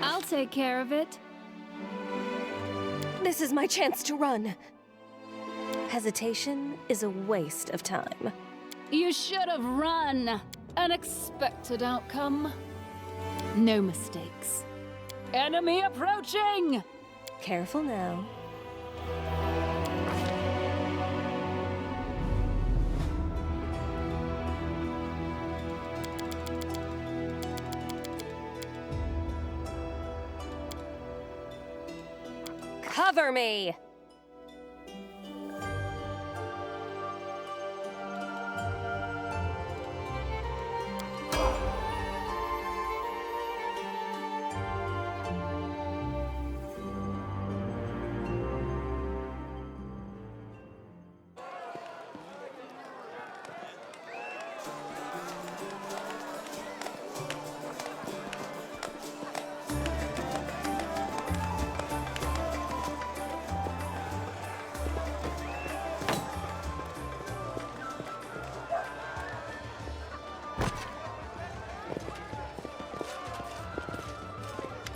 I'll take care of it. This is my chance to run. Hesitation is a waste of time. You should have run. Unexpected outcome. No mistakes. Enemy approaching! Careful now. Cover me!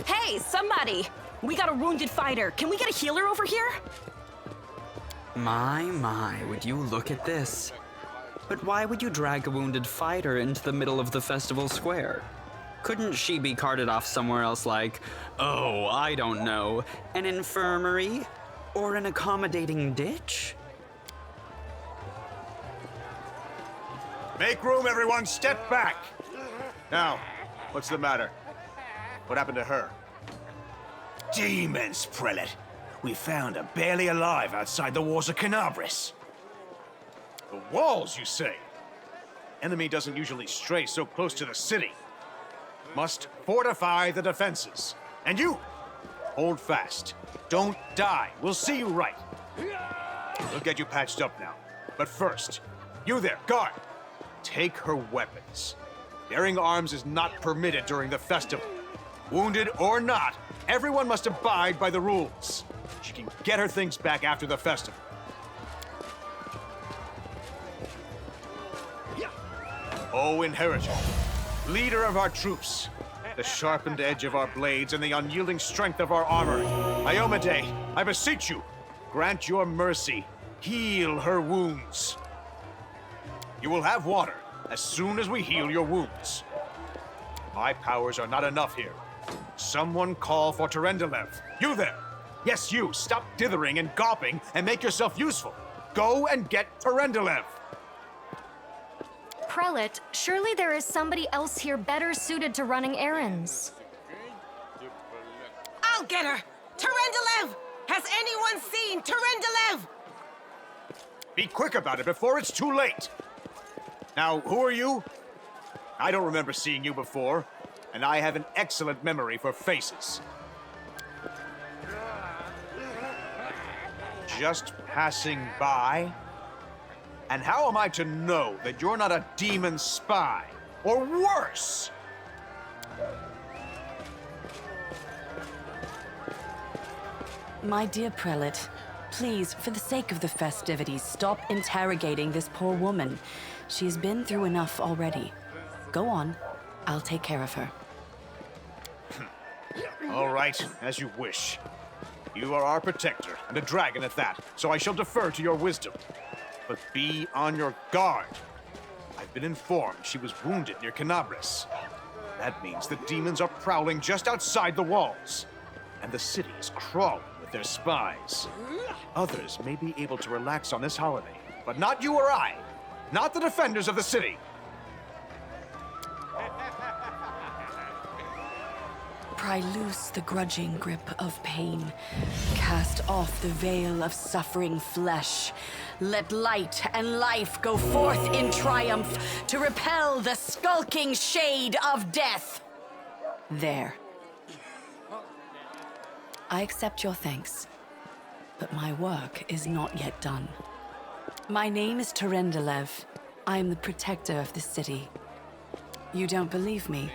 Hey, somebody! We got a wounded fighter. Can we get a healer over here? My, would you look at this? But why would you drag a wounded fighter into the middle of the festival square? Couldn't she be carted off somewhere else like, oh, I don't know, an infirmary? Or an accommodating ditch? Make room, everyone! Step back! Now, what's the matter? What happened to her? Demons, prelate! We found her barely alive outside the walls of Canabris. The walls, you say? Enemy doesn't usually stray so close to the city. Must fortify the defenses. And you, hold fast. Don't die. We'll see you right. We'll get you patched up now. But first, you there, guard. Take her weapons. Bearing arms is not permitted during the festival. Wounded or not, everyone must abide by the rules. She can get her things back after the festival. O Inheritor, leader of our troops, the sharpened edge of our blades and the unyielding strength of our armor, Iomade, I beseech you, grant your mercy, heal her wounds. You will have water as soon as we heal your wounds. My powers are not enough here. Someone call for Terendelev. You there! Yes, you! Stop dithering and gawping and make yourself useful. Go and get Terendelev! Prelate, surely there is somebody else here better suited to running errands. I'll get her! Terendelev! Has anyone seen Terendelev? Be quick about it before it's too late! Now, who are you? I don't remember seeing you before, and I have an excellent memory for faces. Just passing by? And how am I to know that you're not a demon spy? Or worse? My dear prelate, please, for the sake of the festivities, stop interrogating this poor woman. She's been through enough already. Go on. I'll take care of her. All right, as you wish. You are our protector, and a dragon at that, so I shall defer to your wisdom. But be on your guard. I've been informed she was wounded near Canabris. That means the demons are prowling just outside the walls. And the city is crawling with their spies. Others may be able to relax on this holiday, but not you or I. Not the defenders of the city. Pry loose the grudging grip of pain. Cast off the veil of suffering flesh. Let light and life go forth in triumph to repel the skulking shade of death. There. I accept your thanks, but my work is not yet done. My name is Terendelev. I am the protector of the city. You don't believe me?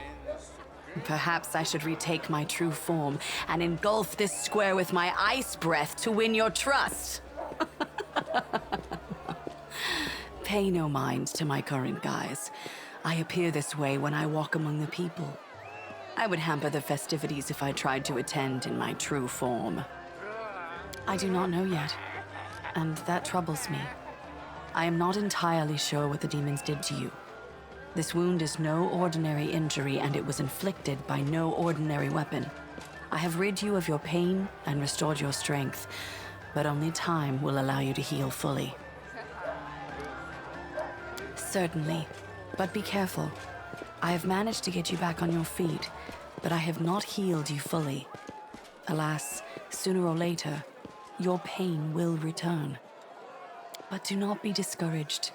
Perhaps I should retake my true form and engulf this square with my ice breath to win your trust. Pay no mind to my current guise. I appear this way when I walk among the people. I would hamper the festivities if I tried to attend in my true form. I do not know yet, and that troubles me. I am not entirely sure what the demons did to you. This wound is no ordinary injury, and it was inflicted by no ordinary weapon. I have rid you of your pain and restored your strength, but only time will allow you to heal fully. Certainly, but be careful. I have managed to get you back on your feet, but I have not healed you fully. Alas, sooner or later, your pain will return. But do not be discouraged.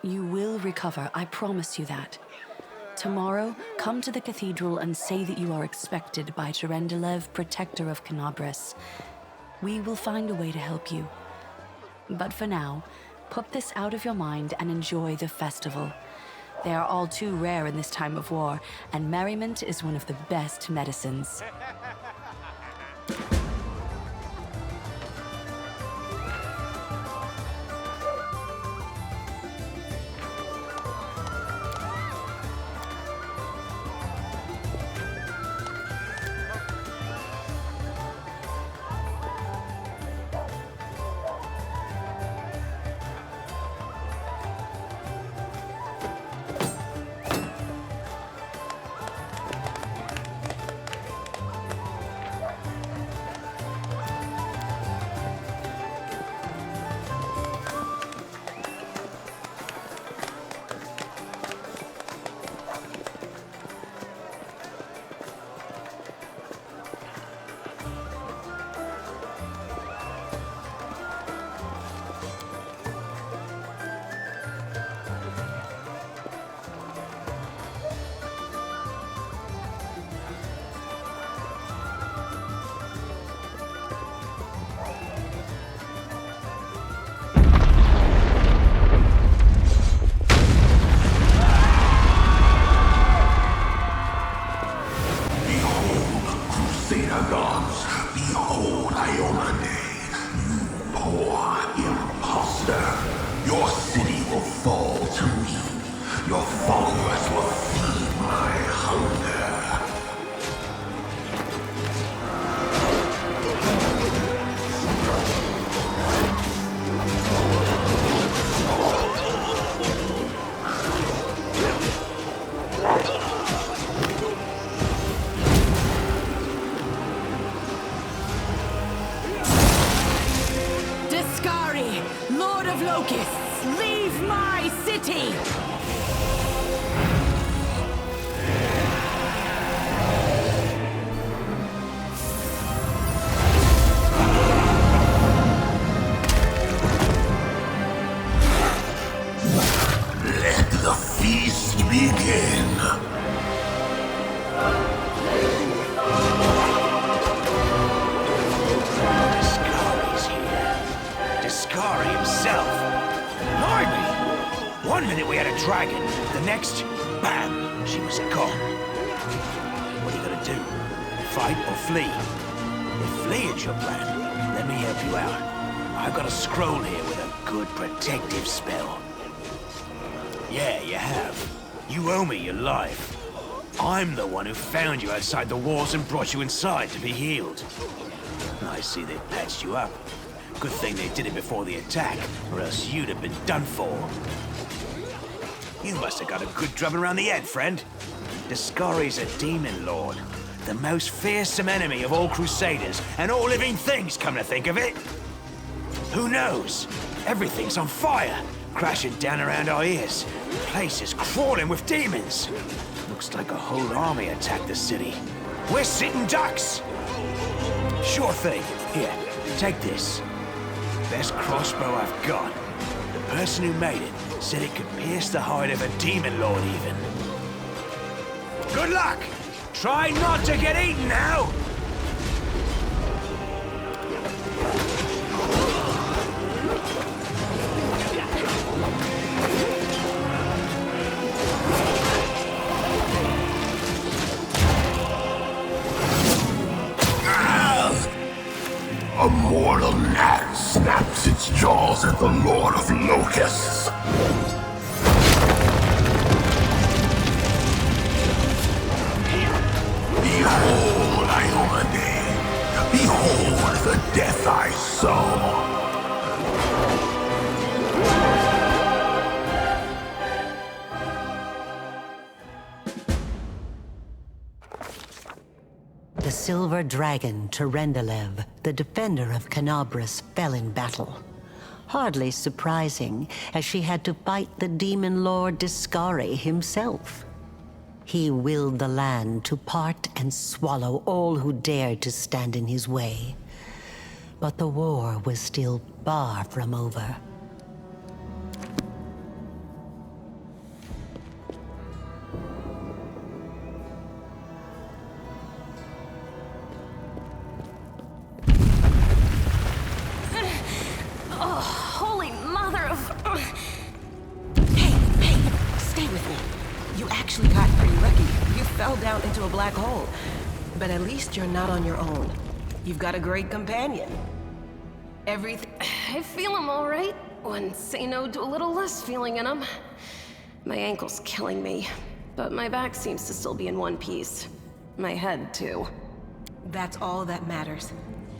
You will recover, I promise you that. Tomorrow, come to the cathedral and say that you are expected by Tyrendelev, protector of Canabris. We will find a way to help you. But for now, put this out of your mind and enjoy the festival. They are all too rare in this time of war, and merriment is one of the best medicines. Protective spell. Yeah, you have. You owe me your life. I'm the one who found you outside the walls and brought you inside to be healed. I see they patched you up. Good thing they did it before the attack, or else you'd have been done for. You must have got a good drubbing around the head, friend. Discari's a demon lord, the most fearsome enemy of all crusaders and all living things, come to think of it. Who knows? Everything's on fire, crashing down around our ears. The place is crawling with demons. Looks like a whole army attacked the city. We're sitting ducks. Sure thing. Here, take this. Best crossbow I've got. The person who made it said it could pierce the hide of a demon lord even. Good luck! Try not to get eaten now! A mortal gnat snaps its jaws at the Lord of Locusts. Behold, Iomade. Behold the death I sow. The silver dragon, Terendelev, the defender of Canabras, fell in battle. Hardly surprising, as she had to fight the demon lord Discari himself. He willed the land to part and swallow all who dared to stand in his way. But the war was still far from over. Down into a black hole. But at least you're not on your own. You've got a great companion. Everything. I feel him all right. When say no to a little less feeling in him. My ankle's killing me, but my back seems to still be in one piece. My head, too. That's all that matters.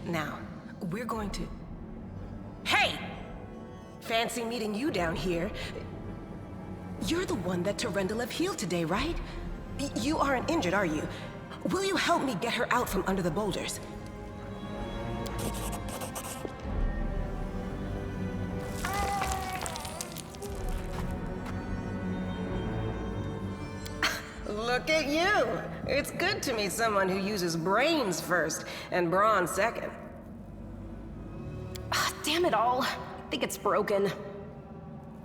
Now, we're going to... Hey! Fancy meeting you down here. You're the one that Terendelev healed today, right? You aren't injured, are you? Will you help me get her out from under the boulders? Look at you! It's good to meet someone who uses brains first and brawn second. Damn it all. I think it's broken.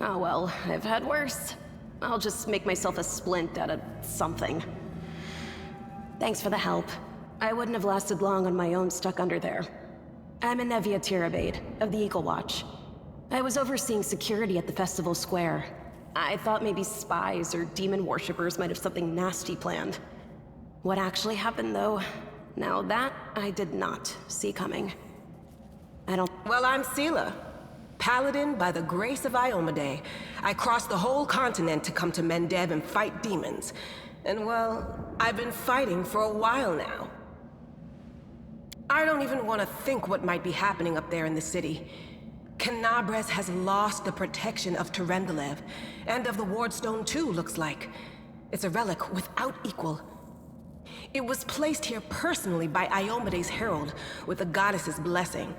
Oh well, I've had worse. I'll just make myself a splint out of something. Thanks for the help. I wouldn't have lasted long on my own stuck under there. I'm Anevia Tirabade, of the Eagle Watch. I was overseeing security at the festival square. I thought maybe spies or demon worshippers might have something nasty planned. What actually happened, though? Now that I did not see coming. Well, I'm Sela. Paladin by the grace of Iomade. I crossed the whole continent to come to Mendev and fight demons. And well, I've been fighting for a while now. I don't even want to think what might be happening up there in the city. Canabras has lost the protection of Terendelev, and of the Wardstone too, looks like. It's a relic without equal. It was placed here personally by Iomade's herald, with the goddess's blessing.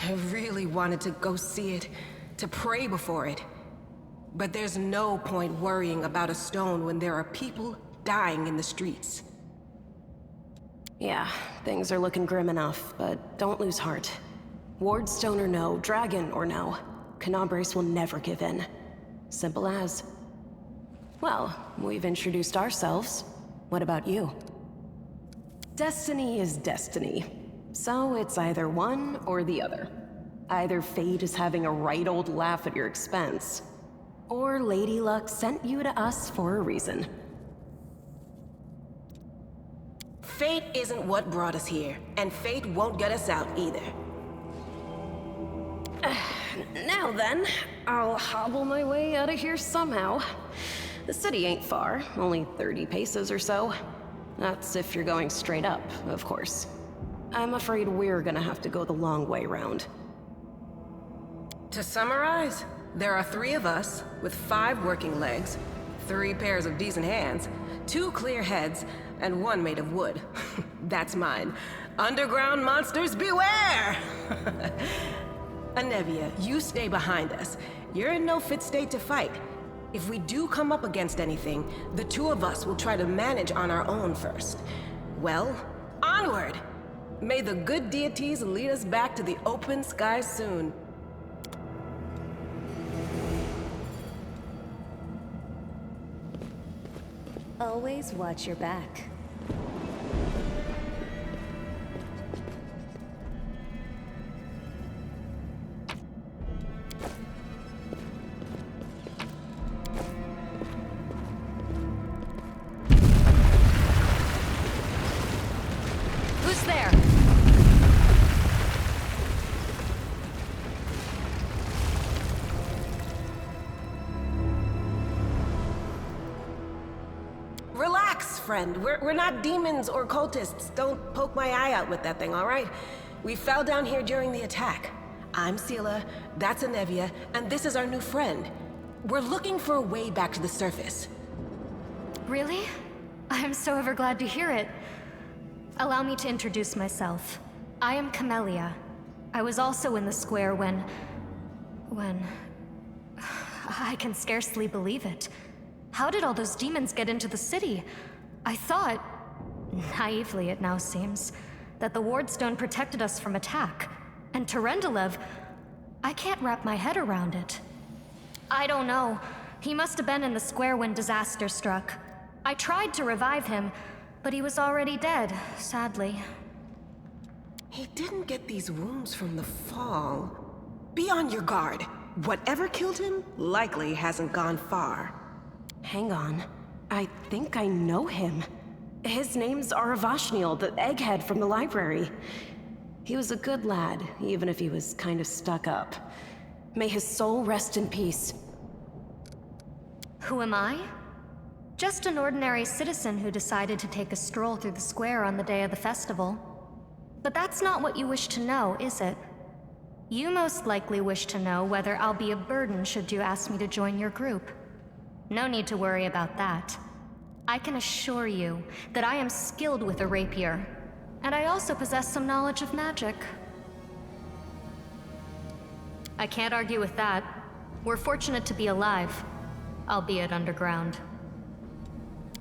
I really wanted to go see it, to pray before it. But there's no point worrying about a stone when there are people dying in the streets. Yeah, things are looking grim enough, but don't lose heart. Wardstone or no, dragon or no, Canabras will never give in. Simple as. Well, we've introduced ourselves. What about you? Destiny is destiny. So it's either one or the other. Either fate is having a right old laugh at your expense, or Lady Luck sent you to us for a reason. Fate isn't what brought us here, and fate won't get us out either. Now then, I'll hobble my way out of here somehow. The city ain't far, only 30 paces or so. That's if you're going straight up, of course. I'm afraid we're gonna have to go the long way round. To summarize, there are 3 of us, with 5 working legs, 3 pairs of decent hands, 2 clear heads, and 1 made of wood. That's mine. Underground monsters beware! Anevia, you stay behind us. You're in no fit state to fight. If we do come up against anything, the 2 of us will try to manage on our own first. Well, onward! May the good deities lead us back to the open sky soon. Always watch your back. Who's there? friend. We're not demons or cultists. Don't poke my eye out with that thing, all right? We fell down here during the attack. I'm Sela, that's Anevia, and this is our new friend. We're looking for a way back to the surface. Really? I'm so ever glad to hear it. Allow me to introduce myself. I am Camellia. I was also in the square when... I can scarcely believe it. How did all those demons get into the city? I thought, naively it now seems, that the Wardstone protected us from attack. And Terendelev, I can't wrap my head around it. I don't know. He must have been in the square when disaster struck. I tried to revive him, but he was already dead, sadly. He didn't get these wounds from the fall. Be on your guard. Whatever killed him likely hasn't gone far. Hang on. I think I know him. His name's Aravashniel, the egghead from the library. He was a good lad, even if he was kind of stuck up. May his soul rest in peace. Who am I? Just an ordinary citizen who decided to take a stroll through the square on the day of the festival. But that's not what you wish to know, is it? You most likely wish to know whether I'll be a burden should you ask me to join your group. No need to worry about that. I can assure you that I am skilled with a rapier, and I also possess some knowledge of magic. I can't argue with that. We're fortunate to be alive, albeit underground.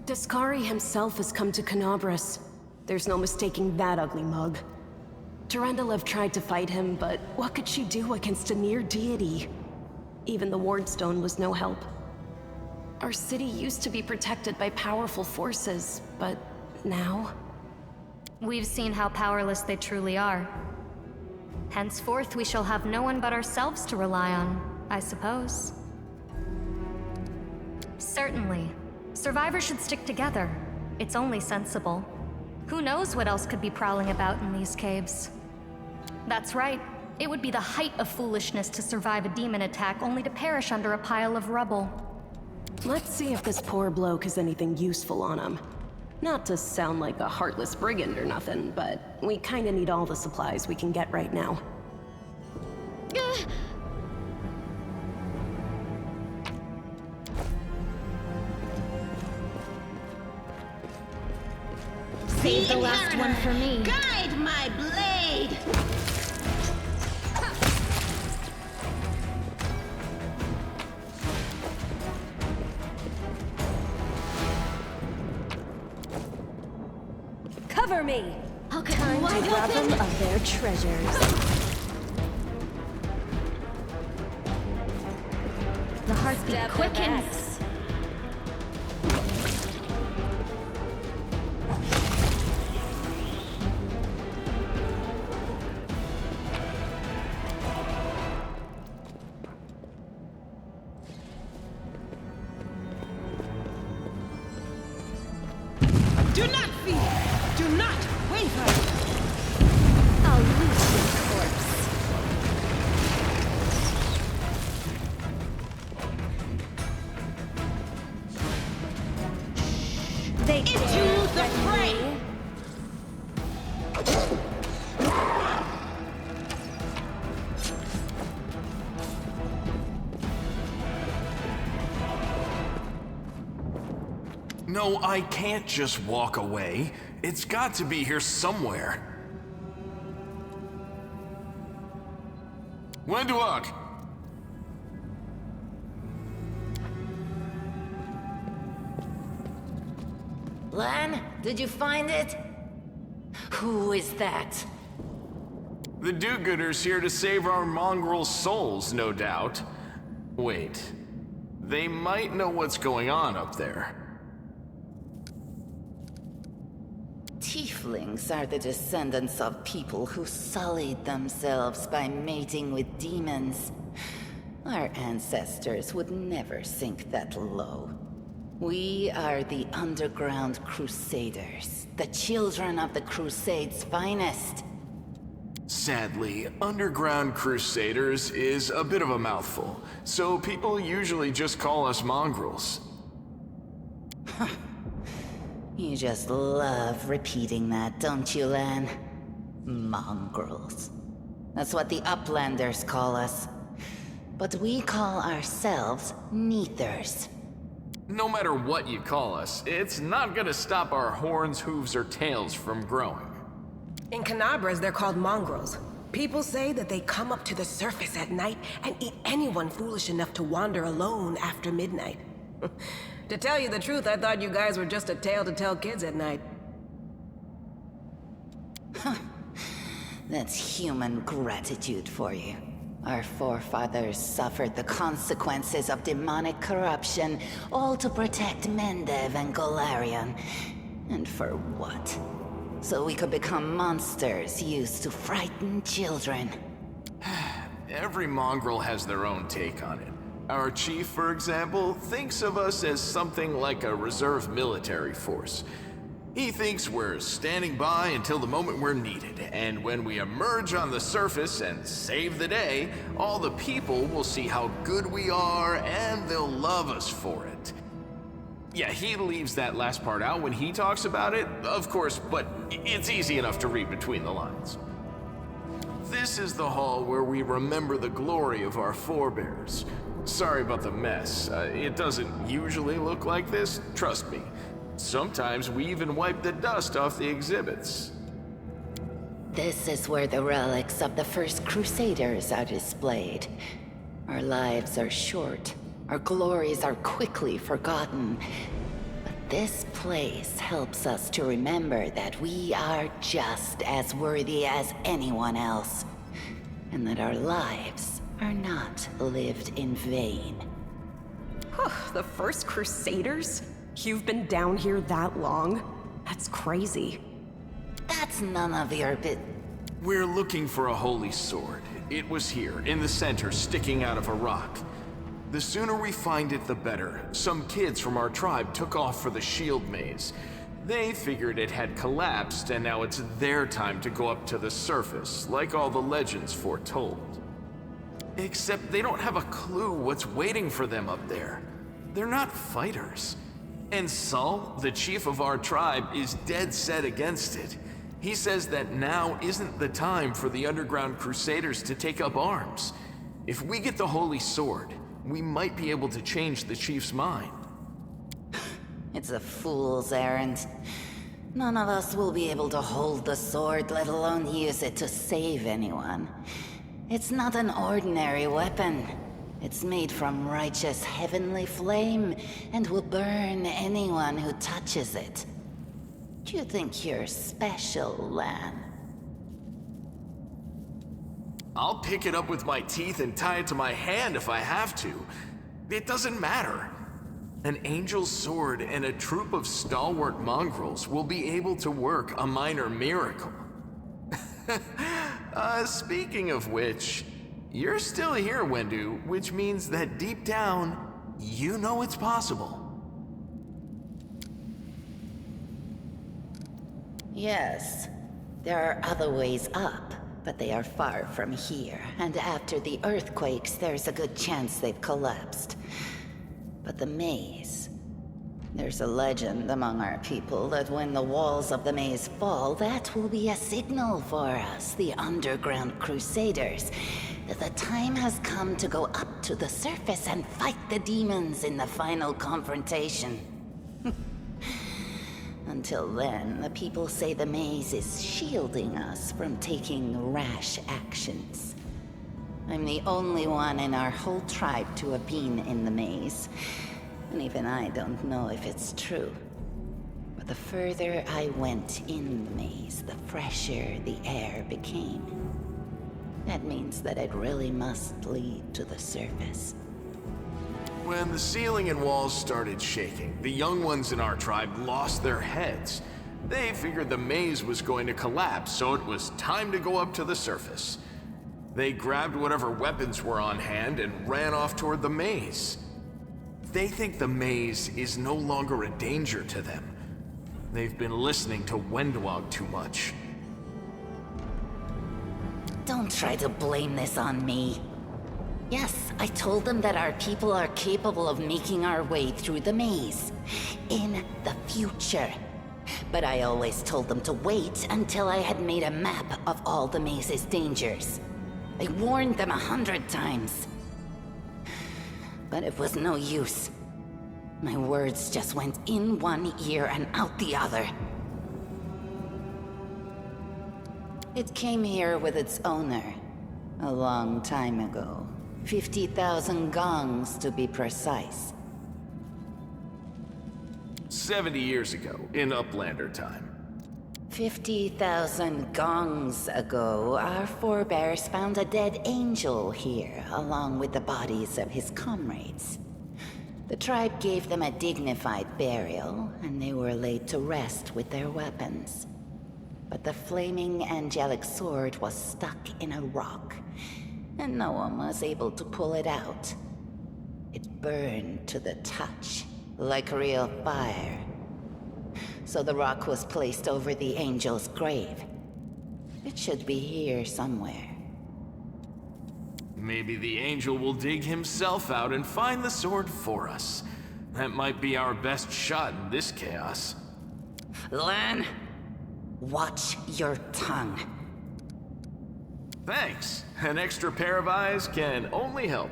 Discari himself has come to Canabras. There's no mistaking that ugly mug. Terendelev tried to fight him, but what could she do against a near deity? Even the Wardstone was no help. Our city used to be protected by powerful forces, but now... We've seen how powerless they truly are. Henceforth, we shall have no one but ourselves to rely on, I suppose. Certainly. Survivors should stick together. It's only sensible. Who knows what else could be prowling about in these caves? That's right. It would be the height of foolishness to survive a demon attack only to perish under a pile of rubble. Let's see if this poor bloke has anything useful on him. Not to sound like a heartless brigand or nothing, but we kinda need all the supplies we can get right now. Save the last one for me. Guide my blade! Cover me! I'll get Time to rob them of their treasures. The heartbeat quickens. Do not fear! Do not waver! I'll loot your corpse. They into the fray! No, I can't just walk away. It's got to be here somewhere. Wenduok! Lan, did you find it? Who is that? The do-gooders here to save our mongrel souls, no doubt. Wait. They might know what's going on up there. Tieflings are the descendants of people who sullied themselves by mating with demons. Our ancestors would never sink that low. We are the underground crusaders, the children of the Crusade's finest. Sadly, underground crusaders is a bit of a mouthful, so people usually just call us mongrels. You just love repeating that, don't you, Lan? Mongrels. That's what the Uplanders call us. But we call ourselves Neathers. No matter what you call us, it's not gonna stop our horns, hooves, or tails from growing. In Canabras, they're called mongrels. People say that they come up to the surface at night and eat anyone foolish enough to wander alone after midnight. To tell you the truth, I thought you guys were just a tale to tell kids at night. That's human gratitude for you. Our forefathers suffered the consequences of demonic corruption, all to protect Mendev and Golarion. And for what? So we could become monsters used to frighten children. Every mongrel has their own take on it. Our chief, for example, thinks of us as something like a reserve military force. He thinks we're standing by until the moment we're needed, and when we emerge on the surface and save the day, all the people will see how good we are and they'll love us for it. Yeah, he leaves that last part out when he talks about it, of course, but it's easy enough to read between the lines. This is the hall where we remember the glory of our forebears. Sorry about the mess. It doesn't usually look like this, trust me. Sometimes we even wipe the dust off the exhibits. This is where the relics of the first Crusaders are displayed. Our lives are short. Our glories are quickly forgotten. But this place helps us to remember that we are just as worthy as anyone else. And that our lives are not lived in vain. The first Crusaders? You've been down here that long? That's crazy. That's none of your We're looking for a holy sword. It was here, in the center, sticking out of a rock. The sooner we find it, the better. Some kids from our tribe took off for the shield maze. They figured it had collapsed, and now it's their time to go up to the surface, like all the legends foretold. Except they don't have a clue what's waiting for them up there. They're not fighters. And Saul, the chief of our tribe, is dead set against it. He says that now isn't the time for the underground crusaders to take up arms. If we get the holy sword, we might be able to change the chief's mind. It's a fool's errand. None of us will be able to hold the sword, let alone use it to save anyone. It's not an ordinary weapon. It's made from righteous heavenly flame and will burn anyone who touches it. Do you think you're special, Lan? I'll pick it up with my teeth and tie it to my hand if I have to. It doesn't matter. An angel's sword and a troop of stalwart mongrels will be able to work a minor miracle. Speaking of which, you're still here, Wendu, which means that deep down, you know it's possible. Yes, there are other ways up, but they are far from here, and after the earthquakes, there's a good chance they've collapsed. But the maze... There's a legend among our people that when the walls of the maze fall, that will be a signal for us, the underground crusaders, that the time has come to go up to the surface and fight the demons in the final confrontation. Until then, the people say the maze is shielding us from taking rash actions. I'm the only one in our whole tribe to have been in the maze. And even I don't know if it's true. But the further I went in the maze, the fresher the air became. That means that it really must lead to the surface. When the ceiling and walls started shaking, the young ones in our tribe lost their heads. They figured the maze was going to collapse, so it was time to go up to the surface. They grabbed whatever weapons were on hand and ran off toward the maze. They think the maze is no longer a danger to them. They've been listening to Wendwog too much. Don't try to blame this on me. Yes, I told them that our people are capable of making our way through the maze. In the future. But I always told them to wait until I had made a map of all the maze's dangers. I warned them 100 times. But it was no use. My words just went in one ear and out the other. It came here with its owner, a long time ago. 50,000 gongs to be precise. 70 years ago, in Uplander time. 50,000 gongs ago, our forebears found a dead angel here, along with the bodies of his comrades. The tribe gave them a dignified burial, and they were laid to rest with their weapons. But the flaming angelic sword was stuck in a rock, and no one was able to pull it out. It burned to the touch, like real fire. So the rock was placed over the angel's grave. It should be here somewhere. Maybe the angel will dig himself out and find the sword for us. That might be our best shot in this chaos. Lan, watch your tongue. Thanks. An extra pair of eyes can only help.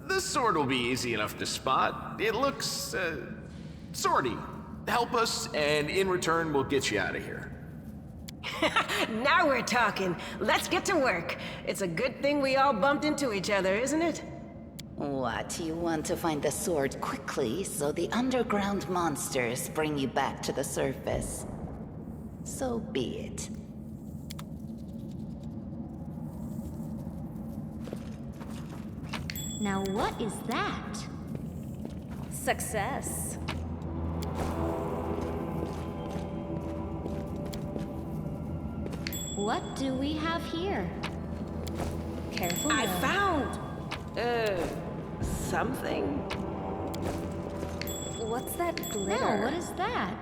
The sword will be easy enough to spot. It looks, swordy. Help us, and in return, we'll get you out of here. Now we're talking. Let's get to work. It's a good thing we all bumped into each other, isn't it? What, you want to find the sword quickly so the underground monsters bring you back to the surface? So be it. Now what is that? Success. What do we have here? Careful. I now. found... something. What's that glitter? No, what is that?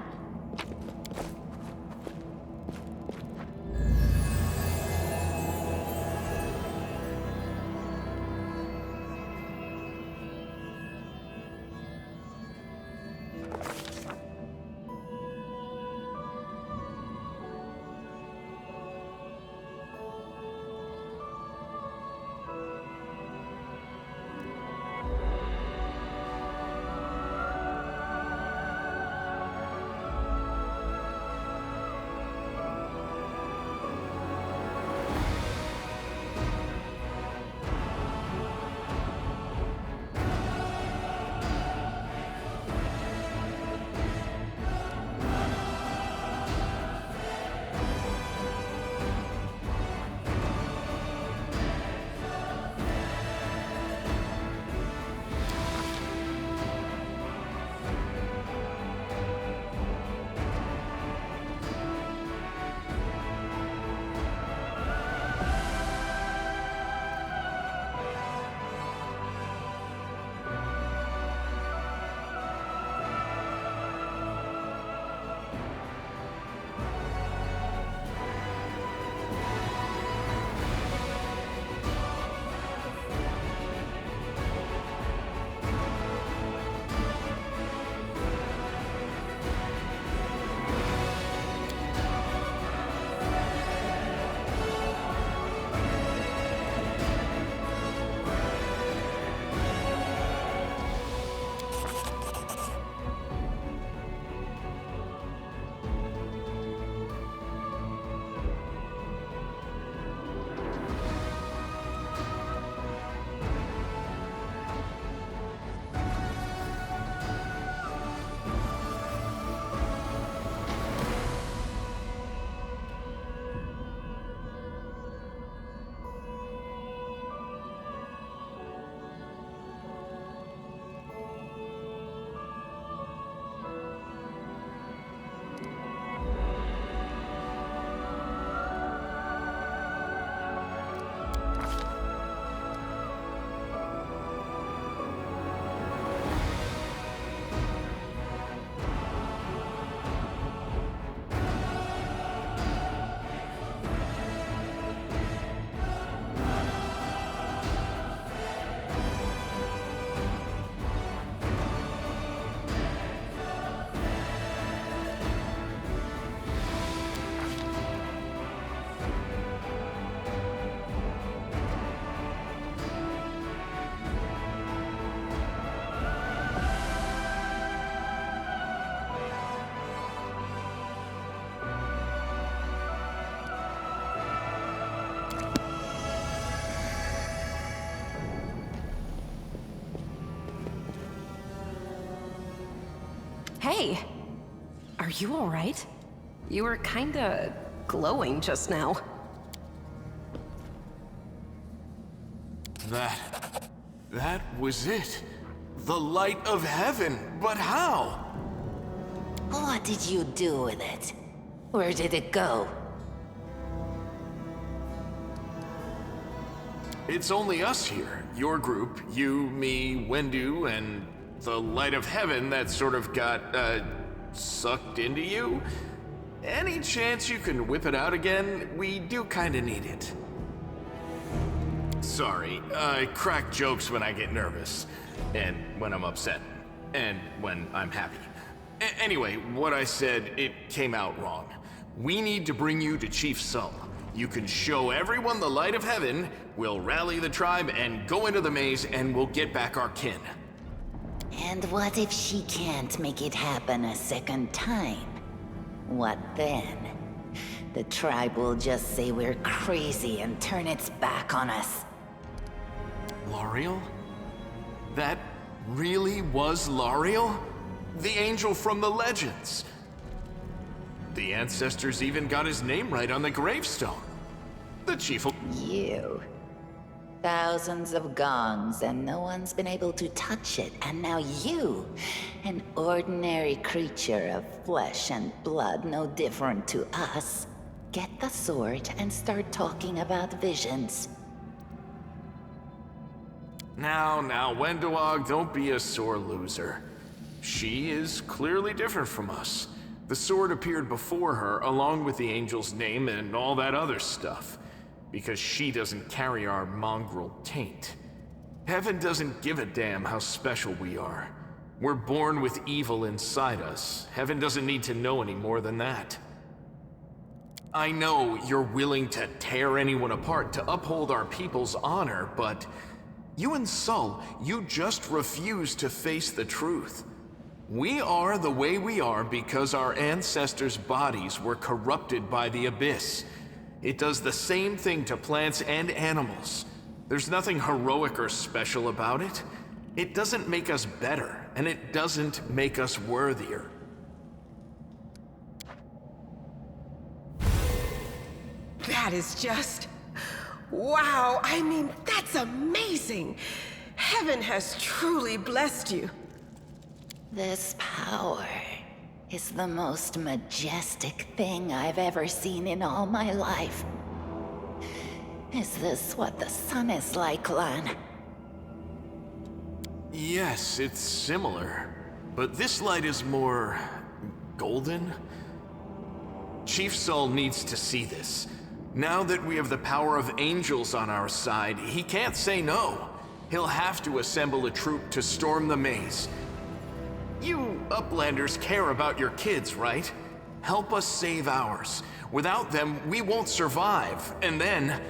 Hey! Are you alright? You were kinda glowing just now. That was it. The light of heaven, but how? What did you do with it? Where did it go? It's only us here. Your group, you, me, Wendu, and the light of heaven that sort of got, sucked into you. Any chance you can whip it out again? We do kinda need it. Sorry, I crack jokes when I get nervous, and when I'm upset, and when I'm happy. Anyway, what I said, it came out wrong. We need to bring you to Chief Sull. You can show everyone the light of heaven, we'll rally the tribe and go into the maze, and we'll get back our kin. And what if she can't make it happen a second time? What then? The tribe will just say we're crazy and turn its back on us. L'Ariel? That really was L'Ariel? The angel from the legends. The ancestors even got his name right on the gravestone. The chief of... You. Thousands of gongs and no one's been able to touch it, and now you, an ordinary creature of flesh and blood no different to us, get the sword and start talking about visions. Now, Wenduog, don't be a sore loser. She is clearly different from us. The sword appeared before her, along with the angel's name and all that other stuff, because she doesn't carry our mongrel taint. Heaven doesn't give a damn how special we are. We're born with evil inside us. Heaven doesn't need to know any more than that. I know you're willing to tear anyone apart to uphold our people's honor, but you and Sull, you just refuse to face the truth. We are the way we are because our ancestors' bodies were corrupted by the Abyss. It does the same thing to plants and animals. There's nothing heroic or special about it. It doesn't make us better, and it doesn't make us worthier. That is just... wow, I mean, that's amazing! Heaven has truly blessed you. This power is the most majestic thing I've ever seen in all my life. Is this what the sun is like, Lan? Yes, it's similar, but this light is more... golden? Chief Sull needs to see this. Now that we have the power of angels on our side, he can't say no. He'll have to assemble a troop to storm the maze. You Uplanders care about your kids, right? Help us save ours. Without them, we won't survive. And then,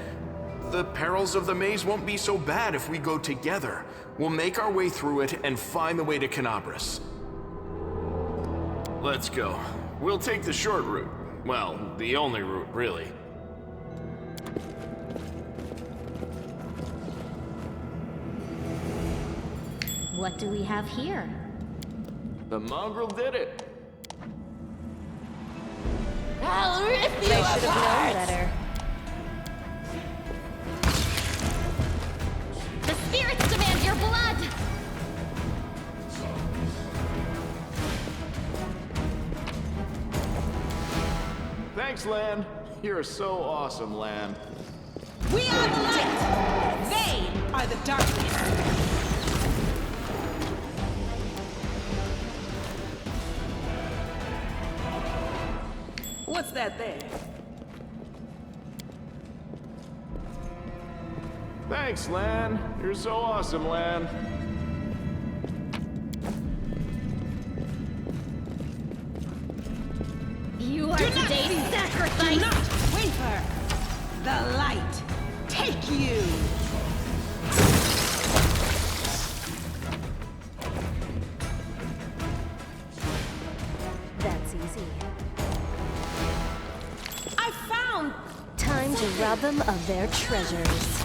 the perils of the maze won't be so bad if we go together. We'll make our way through it and find the way to Kenabres. Let's go. We'll take the short route. Well, the only route, really. What do we have here? The mongrel did it. I'll rip you They should have known apart! better. The spirits demand your blood! Thanks, Lan. You're so awesome, Lan. We are the light! They are the darkness! What's that there? Thanks, Lan. You're so awesome, Lan. You are Do not today's fear. sacrifice! Do not waver! The light, take you! That's easy. I found... Time to rob them of their treasures.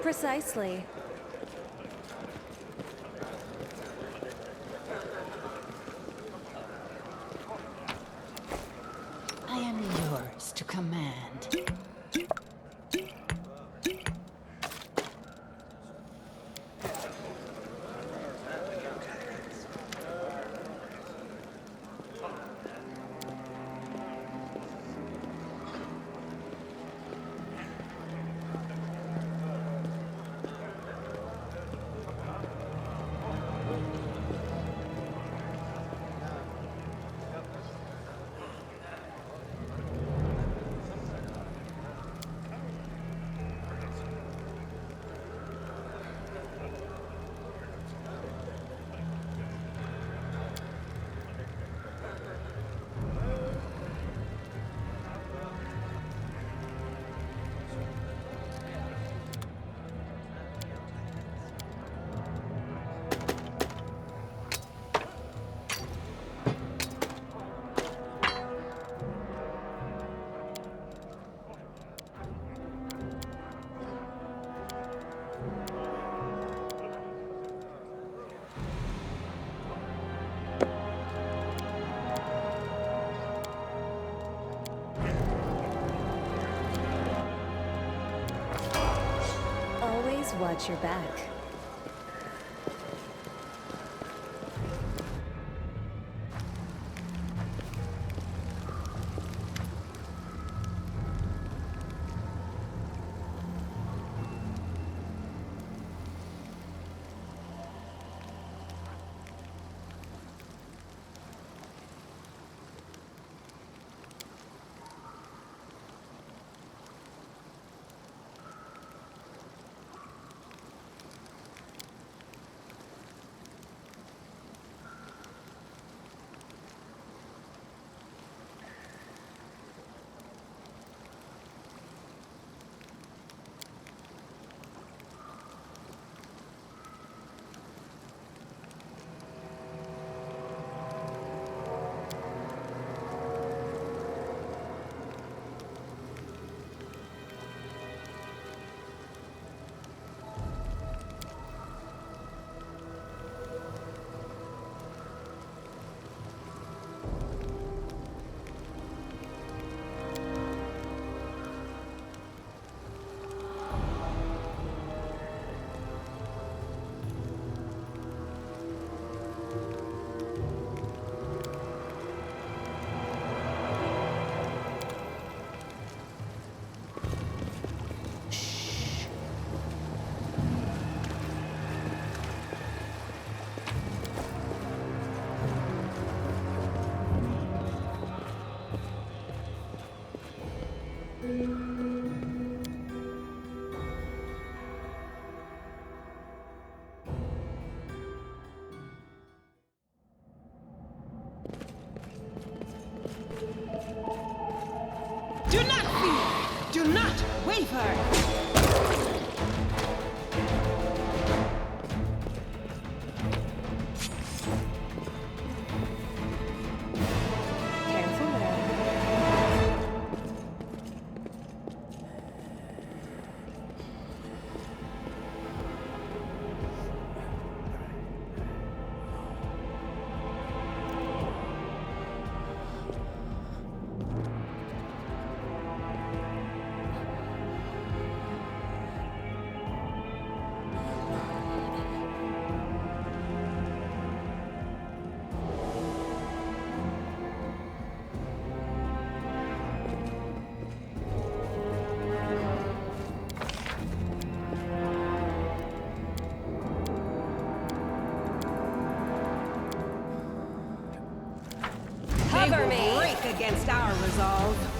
Precisely. I am yours to command. Always watch your back. Do not fear! Do not waver! Careful now. They will break against our resolve.